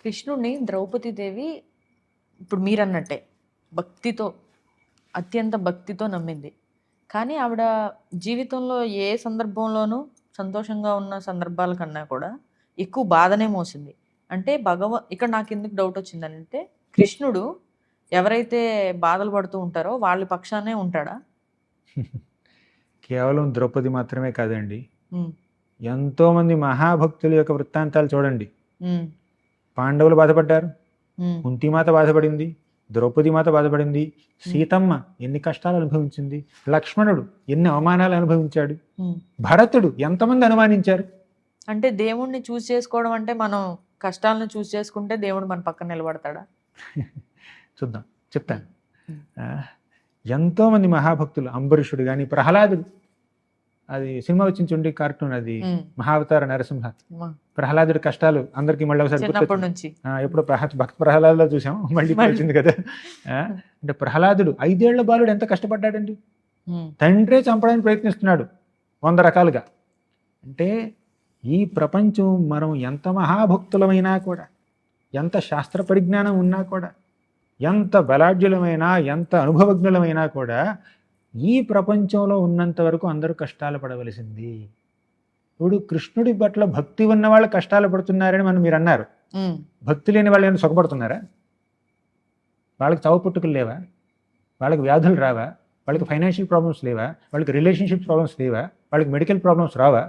కృష్ణుడిని ద్రౌపదీదేవి ఇప్పుడు మీరన్నట్టే భక్తితో అత్యంత భక్తితో నమ్మింది. కానీ ఆవిడ జీవితంలో ఏ సందర్భంలోనూ సంతోషంగా ఉన్న సందర్భాల కన్నా కూడా ఎక్కువ బాధనే మోసింది. అంటే ఇక్కడ నాకెందుకు డౌట్ వచ్చిందంటే కృష్ణుడు ఎవరైతే బాధలు పడుతూ ఉంటారో వాళ్ళ పక్షానే ఉంటాడా? కేవలం ద్రౌపది మాత్రమే కాదండి, హ్మ్. ఎంతో మంది మహాభక్తుల యొక్క వృత్తాంతాలు చూడండి. హ్మ్. పాండవులు బాధపడ్డారు, హ్మ్. కుంతిమాత బాధపడింది, ద్రౌపది మాత బాధపడింది, సీతమ్మ ఎన్ని కష్టాలు అనుభవించింది, లక్ష్మణుడు ఎన్ని అవమానాలు అనుభవించాడు, హ్మ్. భరతుడు ఎంతమంది అనుమానించారు. అంటే దేవుణ్ణి చూస్ చేసుకోవడం అంటే మనం కష్టాలను చూస్ చేసుకుంటే దేవుడు మన పక్కన నిలబడతాడా? చూద్దాం, చెప్తాను. హ్మ్. ఎంతో మంది మహాభక్తులు, అంబరీషుడు కానీ, ప్రహ్లాదుడు, అది సినిమా వచ్చింది చూడండి, కార్టూన్, అది హ్మ్. మహావతార నరసింహ. మా ప్రహ్లాదుడి కష్టాలు అందరికీ మళ్ళీ ఒకసారి చిన్నప్పటి నుంచి ఎప్పుడో భక్త ప్రహ్లాదులో చూసాం, మళ్ళీ ఇప్పుడు వచ్చింది కదా. అంటే ప్రహ్లాదుడు 5 ఏళ్ల బాలుడు ఎంత కష్టపడ్డాడండి. హ్మ్. తండ్రే చంపడానికి ప్రయత్నిస్తున్నాడు 100 రకాలుగా. అంటే ఈ ప్రపంచం మనం ఎంత మహాభక్తులమైనా కూడా, ఎంత శాస్త్ర పరిజ్ఞానం ఉన్నా కూడా, ఎంత బలాఢ్యులమైనా, ఎంత అనుభవజ్ఞులమైనా కూడా ఈ ప్రపంచంలో ఉన్నంత వరకు అందరూ కష్టాలు పడవలసింది. ఇప్పుడు కృష్ణుడి పట్ల భక్తి ఉన్న వాళ్ళు కష్టాలు పడుతున్నారని మీరు అన్నారు. హ్మ్. భక్తి లేని వాళ్ళు ఏమైనా సుఖపడుతున్నారా? వాళ్ళకి చావు పుట్టుకలు లేవా? వాళ్ళకి వ్యాధులు రావా? వాళ్ళకి ఫైనాన్షియల్ ప్రాబ్లమ్స్ లేవా? వాళ్ళకి రిలేషన్షిప్ ప్రాబ్లమ్స్ లేవా? వాళ్ళకి మెడికల్ ప్రాబ్లమ్స్ రావా?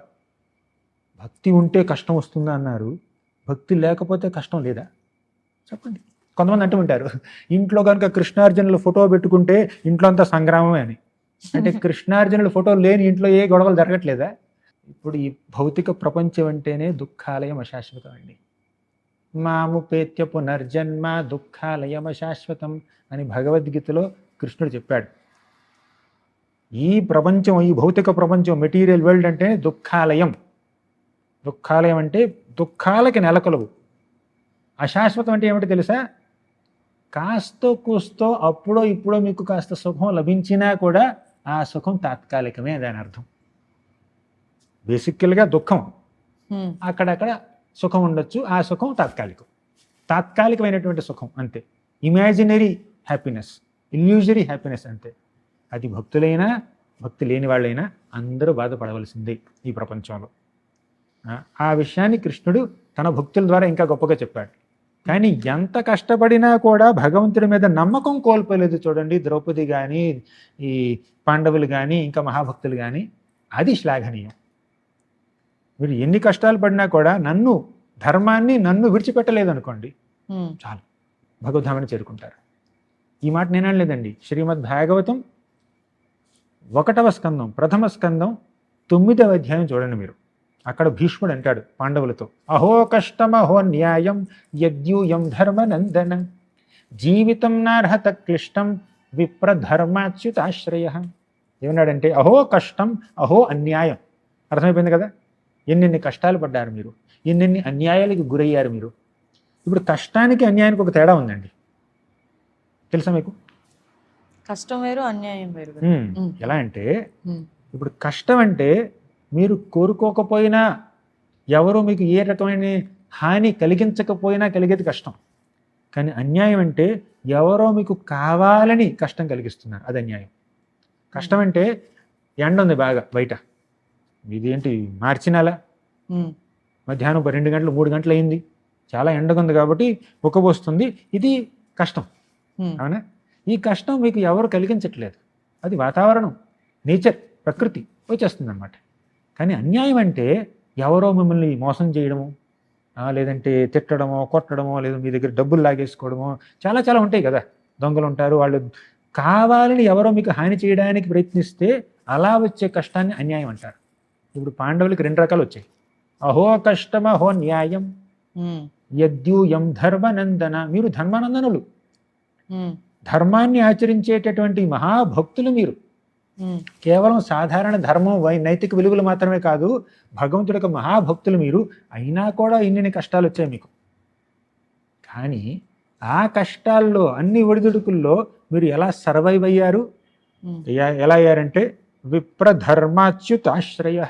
భక్తి ఉంటే కష్టం వస్తుందా అన్నారు, భక్తి లేకపోతే కష్టం లేదా? చెప్పండి. కొంతమంది అంటూ ఉంటారు, ఇంట్లో కనుక కృష్ణార్జునుల ఫోటో పెట్టుకుంటే ఇంట్లో అంతా సంగ్రామమే అని. అంటే కృష్ణార్జునుల ఫోటో లేని ఇంట్లో ఏ గొడవలు జరగట్లేదా? ఇప్పుడు ఈ భౌతిక ప్రపంచం అంటేనే దుఃఖాలయం అశాశ్వతం అండి. మాముపేత్య పునర్జన్మ దుఃఖాలయం అశాశ్వతం అని భగవద్గీతలో కృష్ణుడు చెప్పాడు. ఈ ప్రపంచం, ఈ భౌతిక ప్రపంచం, మెటీరియల్ వరల్డ్ అంటే దుఃఖాలయం. దుఃఖాలయం అంటే దుఃఖాలకి నెలకొలవు. అశాశ్వతం అంటే ఏమిటో తెలుసా? కాస్తో కూస్తో అప్పుడో ఇప్పుడో మీకు కాస్త సుఖం లభించినా కూడా ఆ సుఖం తాత్కాలికమే, దాని అర్థం. బేసికల్గా దుఃఖం, అక్కడక్కడ సుఖం ఉండొచ్చు, ఆ సుఖం తాత్కాలికమైనటువంటి సుఖం అంతే. ఇమాజినరీ హ్యాపీనెస్, ఇల్యూజరీ హ్యాపీనెస్ అంతే. అది భక్తులైనా భక్తి లేని వాళ్ళైనా అందరూ బాధపడవలసిందే ఈ ప్రపంచంలో. ఆ విషయాన్ని కృష్ణుడు తన భక్తుల ద్వారా ఇంకా గొప్పగా చెప్పాడు. కానీ ఎంత కష్టపడినా కూడా భగవంతుడి మీద నమ్మకం కోల్పోలేదు చూడండి, ద్రౌపది కానీ, ఈ పాండవులు కానీ, ఇంకా మహాభక్తులు కానీ. అది శ్లాఘనీయం. మీరు ఎన్ని కష్టాలు పడినా కూడా ధర్మాన్ని నన్ను విడిచిపెట్టలేదు అనుకోండి, చాలు, భగవద్ధామని చేరుకుంటారు. ఈ మాట నేనలేదండి, శ్రీమద్ భాగవతం 1వ స్కందం, ప్రథమ స్కందం 9వ అధ్యాయం చూడండి మీరు. అక్కడ భీష్ముడు అంటాడు పాండవులతో, అహో కష్టమహో న్యాయం యద్యూయం ధర్మనందన జీవితం నార్హత క్లిష్టం విప్రధర్మాచ్యుతాశ్రయ. ఏమన్నాడంటే అహో కష్టం, అహో అన్యాయం. అర్థమైపోయింది కదా? ఎన్నెన్ని కష్టాలు పడ్డారు మీరు, ఎన్నెన్ని అన్యాయాలకు గురయ్యారు మీరు. ఇప్పుడు కష్టానికి అన్యాయానికి ఒక తేడా ఉందండి, తెలుసా మీకు? కష్టం వేరు, అన్యాయం వేరు. ఎలా అంటే, ఇప్పుడు కష్టం అంటే మీరు కోరుకోకపోయినా, ఎవరు మీకు ఏ రకమైన హాని కలిగించకపోయినా కలిగేది కష్టం. కానీ అన్యాయం అంటే ఎవరో మీకు కావాలని కష్టం కలిగిస్తున్నారు, అది అన్యాయం. కష్టం అంటే ఎండ ఉంది బాగా బయట, ఇదేంటి మార్చి నెల, మధ్యాహ్నం 2 గంటలు 3 గంటలు అయింది, చాలా ఎండగా ఉంది కాబట్టి ఉక్కబోస్తుంది, ఇది కష్టం. అవునా? ఈ కష్టం మీకు ఎవరు కలిగించట్లేదు, అది వాతావరణం, నేచర్, ప్రకృతి వచ్చేస్తుంది అన్నమాట. కానీ అన్యాయం అంటే ఎవరో మిమ్మల్ని మోసం చేయడము, లేదంటే తిట్టడమో, కొట్టడమో, లేదా మీ దగ్గర డబ్బులు లాగేసుకోవడమో, చాలా చాలా ఉంటాయి కదా. దొంగలు ఉంటారు, వాళ్ళు కావాలని ఎవరో మీకు హాని చేయడానికి ప్రయత్నిస్తే అలా వచ్చే కష్టాన్ని అన్యాయం అంటారు. ఇప్పుడు పాండవులకి 2 రకాలు వచ్చాయి. అహో కష్టం అహో న్యాయం యద్యూయం ధర్మనందన. మీరు ధర్మానందనులు, ధర్మాన్ని ఆచరించేటటువంటి మహాభక్తులు మీరు. కేవలం సాధారణ ధర్మం, నైతిక విలువలు మాత్రమే కాదు, భగవంతుడి యొక్క మహాభక్తులు మీరు. అయినా కూడా ఇన్ని కష్టాలు వచ్చాయి మీకు. కానీ ఆ కష్టాల్లో, అన్ని ఒడిదుడుకుల్లో మీరు ఎలా సర్వైవ్ అయ్యారు? ఎలా అయ్యారంటే విప్రధర్మాచ్యుతాశ్రయ.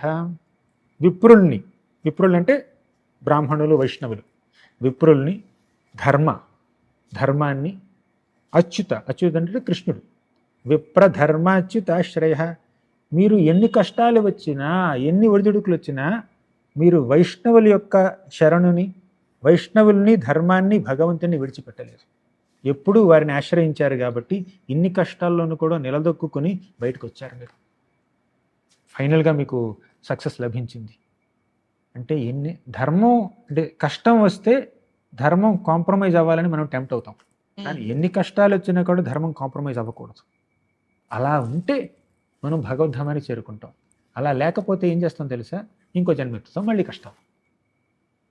విప్రులు అంటే బ్రాహ్మణులు, వైష్ణవులు, విప్రుల్ని ధర్మాన్ని, అచ్యుత అంటే కృష్ణుడు, విప్రధర్మాచ్యుతాశ్రయ. మీరు ఎన్ని కష్టాలు వచ్చినా, ఎన్ని ఒడిదుడుకులు వచ్చినా మీరు వైష్ణవుల యొక్క శరణుని, వైష్ణవుల్ని, ధర్మాన్ని, భగవంతుని విడిచిపెట్టలేరు. ఎప్పుడూ వారిని ఆశ్రయించారు కాబట్టి ఇన్ని కష్టాల్లోనూ కూడా నిలదొక్కుని బయటకు వచ్చారు మీరు. ఫైనల్గా మీకు సక్సెస్ లభించింది. అంటే ధర్మం అంటే కష్టం వస్తే ధర్మం కాంప్రమైజ్ అవ్వాలని మనం టెంప్ట్ అవుతాం. కానీ ఎన్ని కష్టాలు వచ్చినా కూడా ధర్మం కాంప్రమైజ్ అవ్వకూడదు. అలా ఉంటే మనం భగవద్ధామాన్ని చేరుకుంటాం. అలా లేకపోతే ఏం చేస్తాం తెలుసా? ఇంకో జన్మ ఎత్తుతాం, మళ్ళీ కష్టాలు.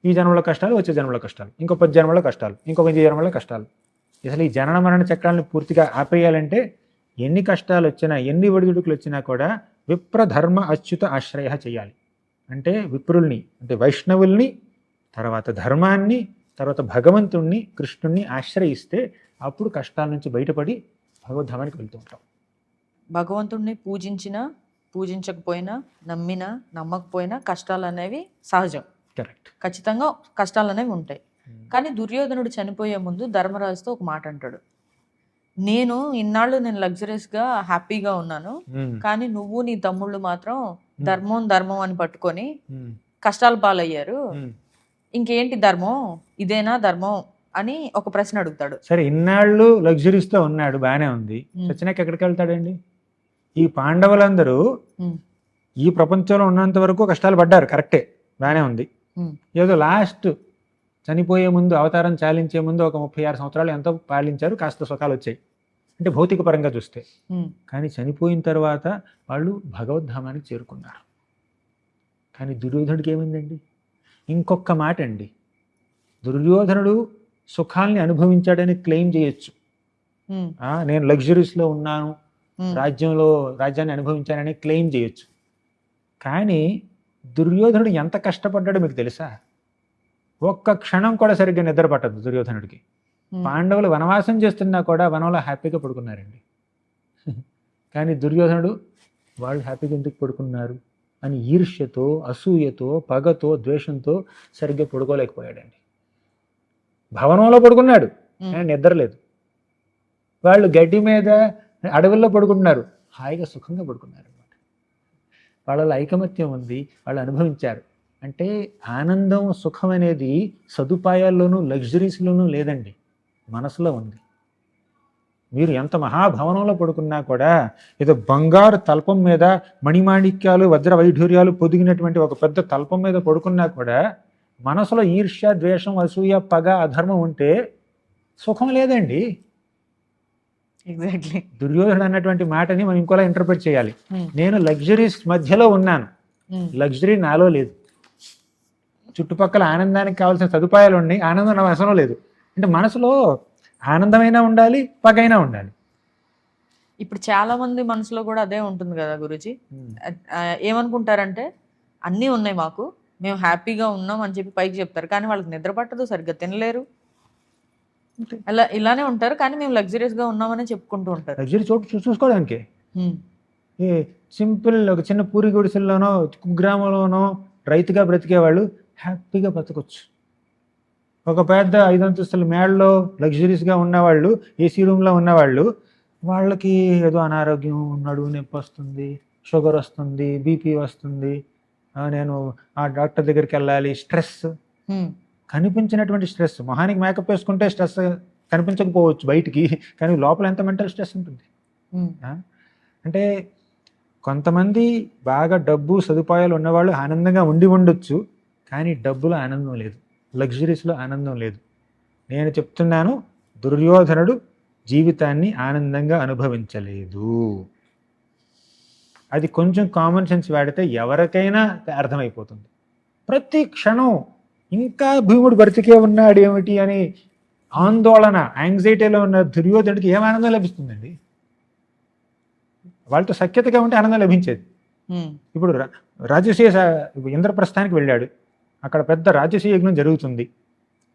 ఈ జన్మలో కష్టాలు, వచ్చే జన్మలో కష్టాలు, ఇంకో 10 జన్మలో కష్టాలు, ఇంకో 10 జన్మలో కష్టాలు. అసలు ఈ జనన మరణ చక్రాలను పూర్తిగా ఆపేయాలంటే ఎన్ని కష్టాలు వచ్చినా, ఎన్ని ఒడిదుడుకులు వచ్చినా కూడా విప్రధర్మ అచ్యుత ఆశ్రయ చేయాలి. అంటే విప్రుల్ని, అంటే వైష్ణవుల్ని, తర్వాత ధర్మాన్ని, తర్వాత భగవంతుణ్ణి, కృష్ణుణ్ణి ఆశ్రయిస్తే అప్పుడు కష్టాల నుంచి బయటపడి భగవద్ధామానికి వెళ్తూ ఉంటాం. భగవంతుణ్ణి పూజించినా, పూజించకపోయినా, నమ్మినా, నమ్మకపోయినా కష్టాలు అనేవి సహజం. కరెక్ట్. ఖచ్చితంగా కష్టాలు అనేవి ఉంటాయి. కానీ దుర్యోధనుడు చనిపోయే ముందు ధర్మరాజుతో ఒక మాట అంటాడు, ఇన్నాళ్ళు నేను లగ్జరీస్గా హ్యాపీగా ఉన్నాను, కానీ నువ్వు నీ తమ్ముళ్ళు మాత్రం ధర్మం అని పట్టుకొని కష్టాల పాలయ్యారు, ఇంకేంటి ధర్మం, ఇదేనా ధర్మం అని ఒక ప్రశ్న అడుగుతాడు. సరే, ఇన్నాళ్ళు లగ్జరీస్తో ఉన్నాడు, బాగానే ఉంది, చచ్చినాక ఎక్కడికి వెళ్తాడండి? ఈ పాండవులందరూ ఈ ప్రపంచంలో ఉన్నంత వరకు కష్టాలు పడ్డారు, కరెక్టే, బాగానే ఉంది. ఏదో లాస్ట్ చనిపోయే ముందు, అవతారం చాలించే ముందు ఒక 36 సంవత్సరాలు ఎంతో పాలించారు, కాస్త సుఖాలు వచ్చాయి అంటే భౌతిక పరంగా చూస్తే. కానీ చనిపోయిన తర్వాత వాళ్ళు భగవద్ధామానికి చేరుకున్నారు. కానీ దుర్యోధనుడికి ఏమైందండి? ఇంకొక మాట అండి, దుర్యోధనుడు సుఖాల్ని అనుభవించాడని క్లెయిమ్ చేయొచ్చు. నేను లగ్జరీస్లో ఉన్నాను, రాజ్యాన్ని అనుభవించానని క్లెయిమ్ చేయొచ్చు. కానీ దుర్యోధనుడు ఎంత కష్టపడ్డాడో మీకు తెలుసా? ఒక్క క్షణం కూడా సరిగ్గా నిద్ర పట్టదు దుర్యోధనుడికి. పాండవులు వనవాసం చేస్తున్నా కూడా వనంలో హ్యాపీగా పడుకున్నారండి. కానీ దుర్యోధనుడు వాళ్ళు హ్యాపీగా ఎందుకు పడుకున్నారు అని ఈర్ష్యతో, అసూయతో, పగతో, ద్వేషంతో సరిగ్గా పడుకోలేకపోయాడండి. భవనంలో పడుకున్నాడు, నిద్ర లేదు. వాళ్ళు గడ్డి మీద, అడవుల్లో పడుకుంటున్నారు, హాయిగా సుఖంగా పడుకున్నారు అన్నమాట. వాళ్ళలో ఐకమత్యం ఉంది, వాళ్ళు అనుభవించారు. అంటే ఆనందం, సుఖం అనేది సదుపాయాల్లోనూ, లగ్జరీస్లోనూ లేదండి, మనసులో ఉంది. మీరు ఎంత మహాభవనంలో పడుకున్నా కూడా, ఏదో బంగారు తల్పం మీద మణిమాణిక్యాలు, వజ్ర వైఢూర్యాలు పొదిగినటువంటి ఒక పెద్ద తల్పం మీద పడుకున్నా కూడా మనసులో ఈర్ష్య, ద్వేషం, అసూయ, పగ, అధర్మం ఉంటే సుఖం లేదండి. ఎగ్జాక్ట్లీ. దుర్యోధనుడు అన్నటువంటి మాటని మనం ఇంకోలా ఇంటర్ప్రిట్ చేయాలి. నేను లగ్జరీస్ మధ్యలో ఉన్నాను, లగ్జరీ నాలో లేదు. చుట్టుపక్కల ఆనందానికి కావాల్సిన సదుపాయాలు ఉన్నాయి, ఆనందం నా వశంలో లేదు. అంటే మనసులో ఆనందమైనా ఉండాలి, పగైనా ఉండాలి. ఇప్పుడు చాలా మంది మనసులో కూడా అదే ఉంటుంది కదా గురూజీ. ఏమనుకుంటారంటే అన్నీ ఉన్నాయి మాకు, మేము హ్యాపీగా ఉన్నాం అని చెప్పి పైకి చెప్తారు, కానీ వాళ్ళకి నిద్ర పట్టదు, సరిగ్గా తినలేరు, ఇలానే ఉంటారు. కానీ మేము లగ్జరీస్గా ఉన్నామని చెప్పుకుంటూ ఉంటారు. లగ్జరీ చూసుకోవడానికి సింపుల్ ఒక చిన్న పూరి గుడిసెల్లోనో, కుగ్రామంలోనో రైతుగా బ్రతికే వాళ్ళు హ్యాపీగా బ్రతకొచ్చు. ఒక పెద్ద 5 అంతస్తుల మేడలో లగ్జరీస్గా ఉన్నవాళ్ళు, ఏసీ రూమ్లో ఉన్నవాళ్ళు, వాళ్ళకి ఏదో అనారోగ్యం, నడుము నొప్పి వస్తుంది, షుగర్ వస్తుంది, బీపీ వస్తుంది, నేను ఆ డాక్టర్ దగ్గరికి వెళ్ళాలి, స్ట్రెస్, కనిపించినటువంటి స్ట్రెస్. మొహానికి మేకప్ వేసుకుంటే స్ట్రెస్ కనిపించకపోవచ్చు బయటికి, కానీ లోపల ఎంత మెంటల్ స్ట్రెస్ ఉంటుంది. అంటే కొంతమంది బాగా డబ్బు, సదుపాయాలు ఉన్నవాళ్ళు ఆనందంగా ఉండొచ్చు, కానీ డబ్బులో ఆనందం లేదు, లగ్జరీస్లో ఆనందం లేదు. నేను చెప్తున్నాను, దుర్యోధనుడు జీవితాన్ని ఆనందంగా అనుభవించలేదు. అది కొంచెం కామన్ సెన్స్ వాడితే ఎవరికైనా అర్థమైపోతుంది. ప్రతి క్షణం ఇంకా భీముడు బ్రతికే ఉన్నాడు ఏమిటి అని ఆందోళన, యాంగ్జైటీలో ఉన్న దుర్యోధనుడికి ఏం ఆనందం లభిస్తుందండి? వాళ్ళతో సఖ్యతగా ఉంటే ఆనందం లభించేది. ఇప్పుడు రాజసూయ ఇంద్రప్రస్థానికి వెళ్ళాడు, అక్కడ పెద్ద రాజసూయ యజ్ఞం జరుగుతుంది.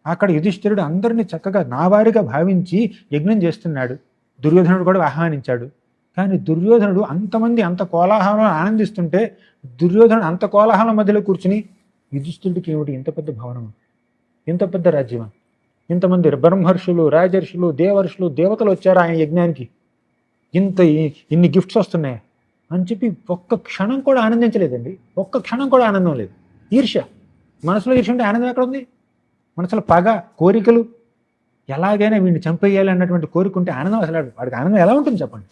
అక్కడ యుధిష్ఠిరుడు అందరినీ చక్కగా నావారిగా భావించి యజ్ఞం చేస్తున్నాడు. దుర్యోధనుడు కూడా ఆహ్వానించాడు. కానీ దుర్యోధనుడు అంతమంది అంత కోలాహలం ఆనందిస్తుంటే, దుర్యోధనుడు అంత కోలాహలం మధ్యలో కూర్చుని యుధిష్ఠిరుడికి ఏమిటి ఇంత పెద్ద భవనం, ఇంత పెద్ద రాజ్యమా, ఇంతమంది బ్రహ్మర్షులు, రాజర్షులు, దేవర్షులు, దేవతలు వచ్చారు ఆయన యజ్ఞానికి, ఇన్ని గిఫ్ట్స్ వస్తున్నాయి అని చెప్పి ఒక్క క్షణం కూడా ఆనందించలేదండి. ఒక్క క్షణం కూడా ఆనందం లేదు. ఈర్ష్య, మనసులో ఈర్ష్య ఉంటే ఆనందం ఎక్కడ ఉంది? మనసులో పగ, కోరికలు, ఎలాగైనా వీడిని చంపేయాలి అన్నటువంటి కోరిక ఉంటే ఆనందం అసలు వాడికి ఆనందం ఎలా ఉంటుంది చెప్పండి?